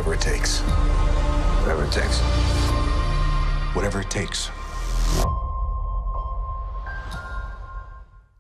whatever it takes. Whatever it takes. Whatever it takes.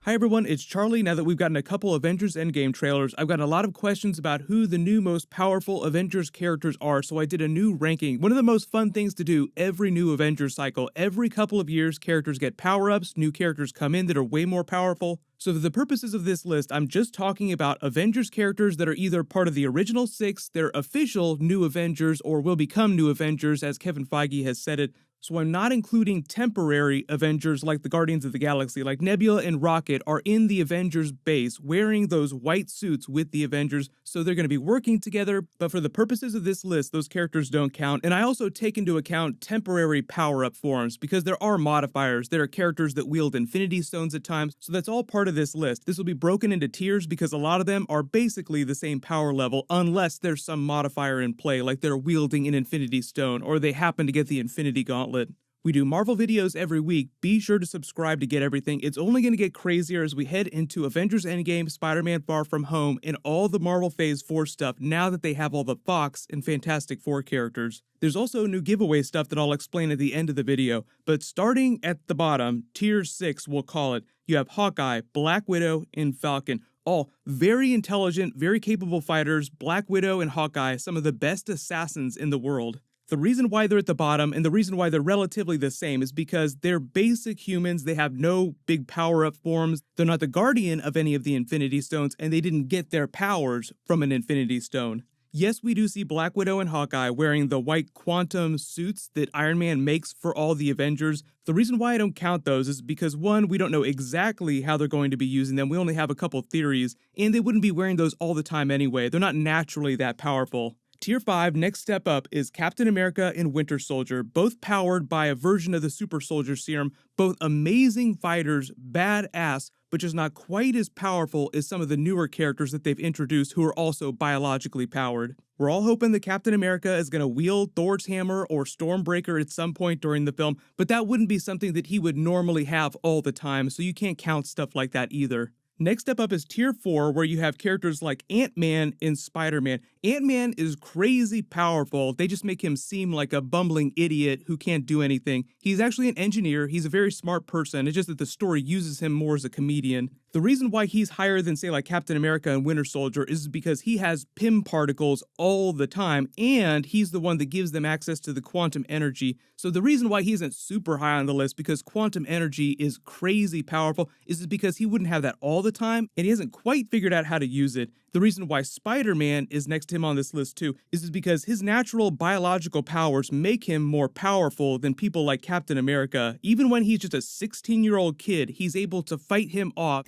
Hi everyone, it's Charlie. Now that we've gotten a couple Avengers Endgame trailers, I've gotten a lot of questions about who the new most powerful Avengers characters are, so I did a new ranking. One of the most fun things to do every new Avengers cycle. Every couple of years, characters get power-ups, new characters come in that are way more powerful. So for the purposes of this list, I'm just talking about Avengers characters that are either part of the original 6, they're official new Avengers, or will become new Avengers, as Kevin Feige has said it. So I'm not including temporary Avengers like the Guardians of the Galaxy, like Nebula and Rocket are in the Avengers base, wearing those white suits with the Avengers, so they're going to be working together, but for the purposes of this list, those characters don't count. And I also take into account temporary power-up forms, because there are modifiers. There are characters that wield Infinity Stones at times, so that's all part of this list. This will be broken into tiers because a lot of them are basically the same power level, unless there's some modifier in play, like they're wielding an Infinity Stone, or they happen to get the Infinity Gauntlet. We do Marvel videos every week. Be sure to subscribe to get everything. It's only going to get crazier as we head into Avengers Endgame, Spider-Man Far From Home, and all the Marvel Phase 4 stuff now that they have all the Fox and Fantastic Four characters. There's also new giveaway stuff that I'll explain at the end of the video, but starting at the bottom, Tier 6 we'll call it, you have Hawkeye, Black Widow, and Falcon. All very intelligent, very capable fighters. Black Widow and Hawkeye, some of the best assassins in the world. The reason why they're at the bottom and the reason why they're relatively the same is because they're basic humans. They have no big power-up forms. They're not the guardian of any of the Infinity Stones, and they didn't get their powers from an Infinity Stone. Yes, we do see Black Widow and Hawkeye wearing the white quantum suits that Iron Man makes for all the Avengers. The reason why I don't count those is because, one, we don't know exactly how they're going to be using them. We only have a couple theories, and they wouldn't be wearing those all the time anyway. They're not naturally that powerful. Tier 5, next step up, is Captain America and Winter Soldier, both powered by a version of the Super Soldier Serum, both amazing fighters, badass, but just not quite as powerful as some of the newer characters that they've introduced who are also biologically powered. We're all hoping that Captain America is going to wield Thor's hammer or Stormbreaker at some point during the film, but that wouldn't be something that he would normally have all the time, so you can't count stuff like that either. Next step up is Tier 4, where you have characters like Ant-Man and Spider-Man. Ant-Man is crazy powerful. They just make him seem like a bumbling idiot who can't do anything. He's actually an engineer. He's a very smart person. It's just that the story uses him more as a comedian. The reason why he's higher than, say, like Captain America and Winter Soldier is because he has Pym particles all the time, and he's the one that gives them access to the quantum energy. So the reason why he isn't super high on the list, because quantum energy is crazy powerful, is because he wouldn't have that all the time, and he hasn't quite figured out how to use it. The reason why Spider-Man is next to him on this list too is because his natural biological powers make him more powerful than people like Captain America. Even when he's just a 16-year-old kid, he's able to fight him off.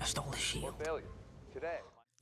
I stole the shield.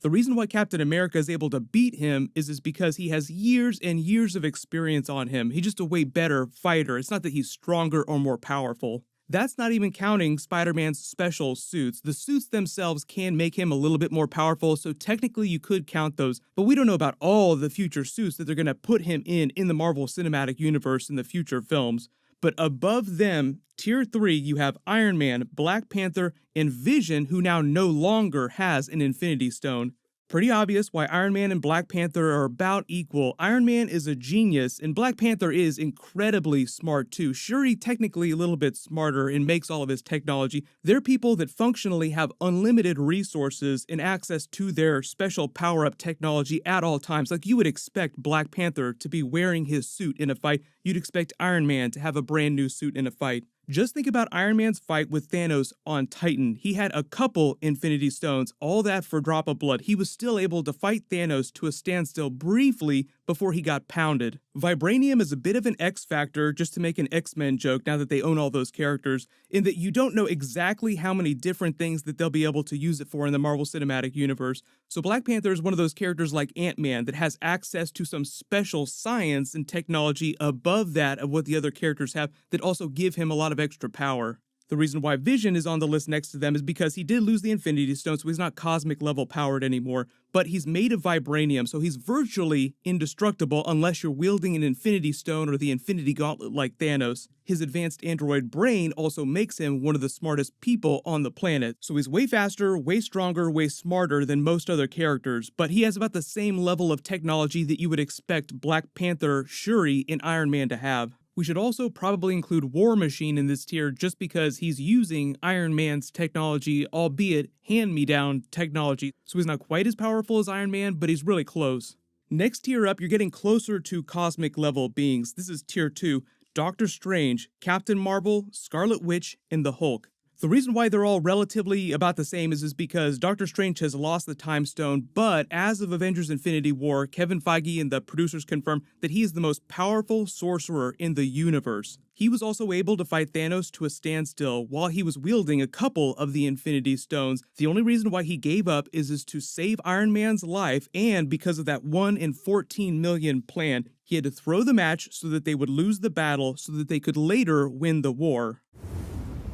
The reason why Captain America is able to beat him is because he has years and years of experience on him. He's just a way better fighter. It's not that he's stronger or more powerful. That's not even counting Spider-Man's special suits. The suits themselves can make him a little bit more powerful, so technically you could count those, but we don't know about all the future suits that they're going to put him in the Marvel Cinematic Universe in the future films. But above them, Tier 3, you have Iron Man, Black Panther, and Vision, who now no longer has an Infinity Stone. Pretty obvious why Iron Man and Black Panther are about equal. Iron Man is a genius, and Black Panther is incredibly smart too. Shuri technically a little bit smarter and makes all of his technology. They're people that functionally have unlimited resources and access to their special power-up technology at all times. Like, you would expect Black Panther to be wearing his suit in a fight. You'd expect Iron Man to have a brand new suit in a fight. Just think about Iron Man's fight with Thanos on Titan. He had a couple Infinity Stones, all that for a drop of blood. He was still able to fight Thanos to a standstill briefly before he got pounded. Vibranium is a bit of an X factor, just to make an X-Men joke now that they own all those characters, in that you don't know exactly how many different things that they'll be able to use it for in the Marvel Cinematic Universe. So Black Panther is one of those characters like Ant-Man that has access to some special science and technology above that of what the other characters have that also give him a lot of extra power. The reason why Vision is on the list next to them is because he did lose the Infinity Stone, so he's not cosmic level powered anymore, but he's made of vibranium, so he's virtually indestructible unless you're wielding an Infinity Stone or the Infinity Gauntlet like Thanos. His advanced android brain also makes him one of the smartest people on the planet, so he's way faster, way stronger, way smarter than most other characters, but he has about the same level of technology that you would expect Black Panther, Shuri, and Iron Man to have. We should also probably include War Machine in this tier just because he's using Iron Man's technology, albeit hand-me-down technology, so he's not quite as powerful as Iron Man, but he's really close. Next tier up, you're getting closer to cosmic level beings. This is tier 2, Doctor Strange, Captain Marvel, Scarlet Witch, and the Hulk. The reason why they're all relatively about the same is because Doctor Strange has lost the Time Stone, but as of Avengers Infinity War, Kevin Feige and the producers confirmed that he is the most powerful sorcerer in the universe. He was also able to fight Thanos to a standstill while he was wielding a couple of the Infinity Stones. The only reason why he gave up is to save Iron Man's life, and because of that 1 in 14 million plan, he had to throw the match so that they would lose the battle so that they could later win the war.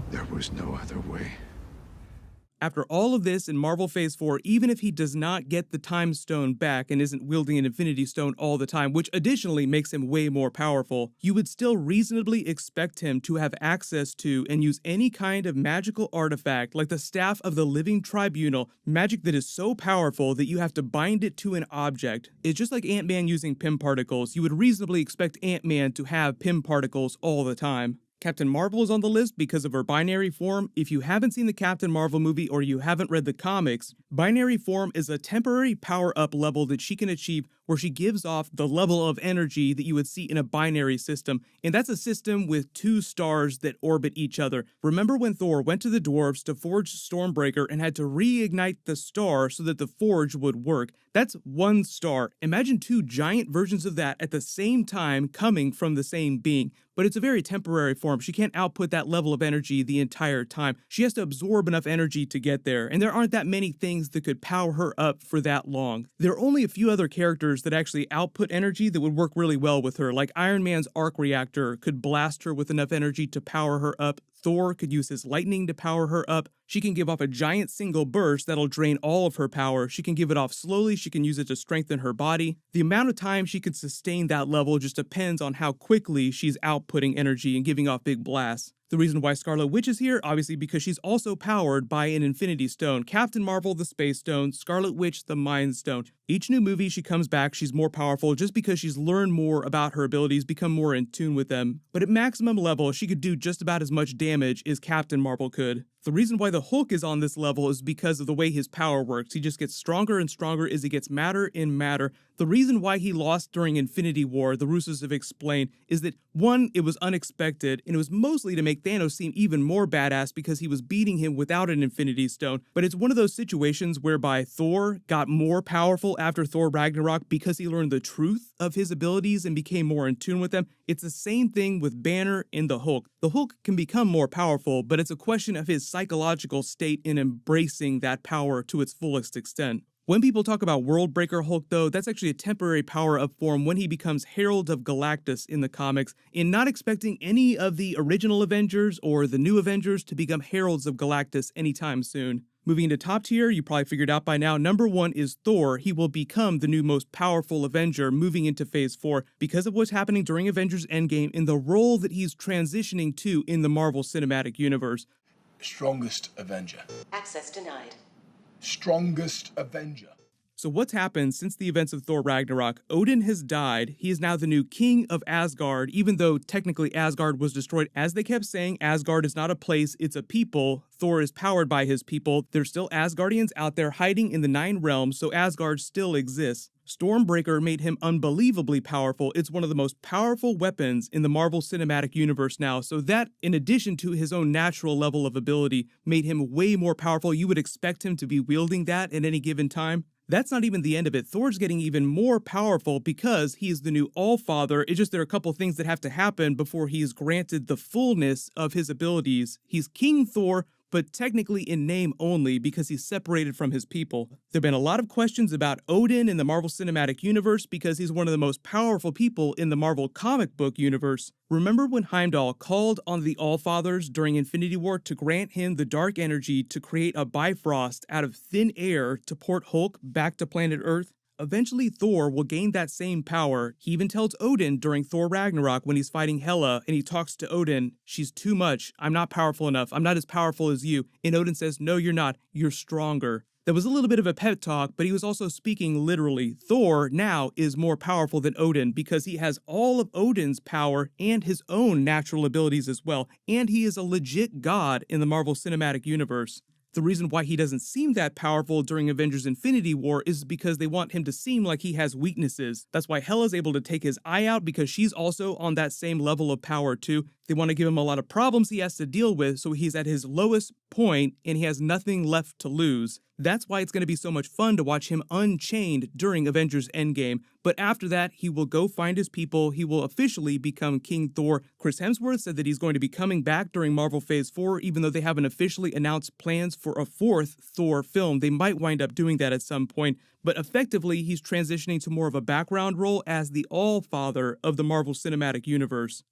There was no other way. After all of this in Marvel Phase 4, even if he does not get the Time Stone back and isn't wielding an Infinity Stone all the time, which additionally makes him way more powerful, you would still reasonably expect him to have access to and use any kind of magical artifact like the Staff of the Living Tribunal, magic that is so powerful that you have to bind it to an object. It's just like Ant-Man using Pym particles. You would reasonably expect Ant-Man to have Pym particles all the time. Captain Marvel is on the list because of her binary form. If you haven't seen the Captain Marvel movie or you haven't read the comics, binary form is a temporary power-up level that she can achieve where she gives off the level of energy that you would see in a binary system, and that's a system with 2 stars that orbit each other. Remember when Thor went to the dwarves to forge Stormbreaker and had to reignite the star so that the forge would work? That's 1 star. Imagine 2 giant versions of that at the same time coming from the same being. But it's a very temporary form. She can't output that level of energy the entire time. She has to absorb enough energy to get there, and there aren't that many things that could power her up for that long. There are only a few other characters that actually output energy that would work really well with her, like Iron Man's arc reactor could blast her with enough energy to power her up. Thor could use his lightning to power her up. She can give off a giant single burst that'll drain all of her power. She can give it off slowly. She can use it to strengthen her body. The amount of time she can sustain that level just depends on how quickly she's outputting energy and giving off big blasts. The reason why Scarlet Witch is here, obviously because she's also powered by an Infinity Stone. Captain Marvel, the Space Stone, Scarlet Witch, the Mind Stone. Each new movie she comes back, she's more powerful just because she's learned more about her abilities, become more in tune with them. But at maximum level, she could do just about as much damage as Captain Marvel could. The reason why the Hulk is on this level is because of the way his power works. He just gets stronger and stronger as he gets madder and madder. The reason why he lost during Infinity War, the Russos have explained, is that 1, it was unexpected, and it was mostly to make Thanos seem even more badass because he was beating him without an Infinity Stone. But it's one of those situations whereby Thor got more powerful after Thor Ragnarok because he learned the truth of his abilities and became more in tune with them. It's the same thing with Banner and the Hulk. The Hulk can become more powerful, but it's a question of his psychological state in embracing that power to its fullest extent. When people talk about World Breaker Hulk, though, that's actually a temporary power-up form when he becomes Herald of Galactus in the comics, and not expecting any of the original Avengers or the new Avengers to become Heralds of Galactus anytime soon. Moving into top tier, you probably figured out by now, number 1 is Thor. He will become the new most powerful Avenger moving into Phase 4 because of what's happening during Avengers Endgame and the role that he's transitioning to in the Marvel Cinematic Universe. Strongest Avenger. Access denied. Strongest Avenger. So what's happened since the events of Thor Ragnarok? Odin has died. He is now the new king of Asgard, even though technically Asgard was destroyed. As they kept saying, Asgard is not a place, it's a people. Thor is powered by his people. There's still Asgardians out there hiding in the 9 realms, so Asgard still exists. Stormbreaker made him unbelievably powerful. It's one of the most powerful weapons in the Marvel Cinematic Universe now, so that, in addition to his own natural level of ability, made him way more powerful. You would expect him to be wielding that at any given time. That's not even the end of it. Thor's getting even more powerful because he is the new All-Father. It's just there are a couple things that have to happen before he is granted the fullness of his abilities. He's King Thor, but technically in name only because he's separated from his people. There have been a lot of questions about Odin in the Marvel Cinematic Universe because he's one of the most powerful people in the Marvel comic book universe. Remember when Heimdall called on the Allfathers during Infinity War to grant him the dark energy to create a Bifrost out of thin air to port Hulk back to planet Earth? Eventually, Thor will gain that same power. He even tells Odin during Thor Ragnarok when he's fighting Hela, and he talks to Odin, "She's too much. I'm not powerful enough. I'm not as powerful as you." And Odin says, "No, you're not. You're stronger." That was a little bit of a pep talk, but he was also speaking literally. Thor now is more powerful than Odin because he has all of Odin's power and his own natural abilities as well, and he is a legit god in the Marvel Cinematic Universe. The reason why he doesn't seem that powerful during Avengers Infinity War is because they want him to seem like he has weaknesses. That's why Hela's able to take his eye out because she's also on that same level of power too. They want to give him a lot of problems he has to deal with, so he's at his lowest point and he has nothing left to lose. That's why it's going to be so much fun to watch him unchained during Avengers Endgame. But after that, he will go find his people. He will officially become King Thor. Chris Hemsworth said that he's going to be coming back during Marvel Phase 4, even though they haven't officially announced plans for a fourth Thor film. They might wind up doing that at some point. But effectively, he's transitioning to more of a background role as the All-Father of the Marvel Cinematic Universe.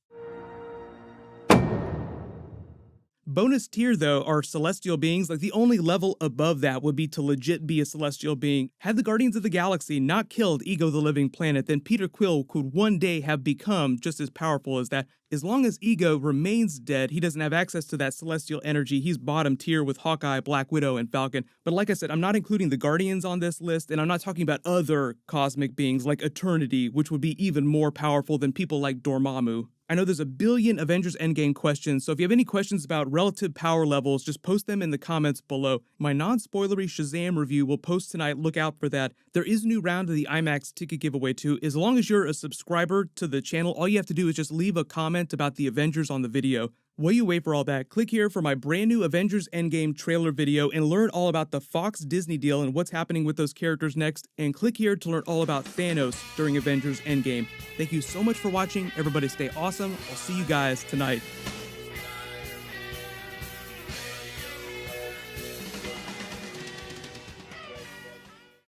Bonus tier, though, are celestial beings. Like, the only level above that would be to legit be a celestial being. Had the Guardians of the Galaxy not killed Ego the Living Planet, then Peter Quill could one day have become just as powerful as that. As long as Ego remains dead, he doesn't have access to that celestial energy. He's bottom tier with Hawkeye, Black Widow, and Falcon. But like I said, I'm not including the Guardians on this list, and I'm not talking about other cosmic beings like Eternity, which would be even more powerful than people like Dormammu. I know there's a billion Avengers Endgame questions, so if you have any questions about relative power levels, just post them in the comments below. My non-spoilery Shazam review will post tonight, look out for that. There is a new round of the IMAX ticket giveaway too. As long as you're a subscriber to the channel, all you have to do is just leave a comment about the Avengers on the video. While you wait for all that, click here for my brand new Avengers Endgame trailer video and learn all about the Fox-Disney deal and what's happening with those characters next, and click here to learn all about Thanos during Avengers Endgame. Thank you so much for watching. Everybody stay awesome. I'll see you guys tonight.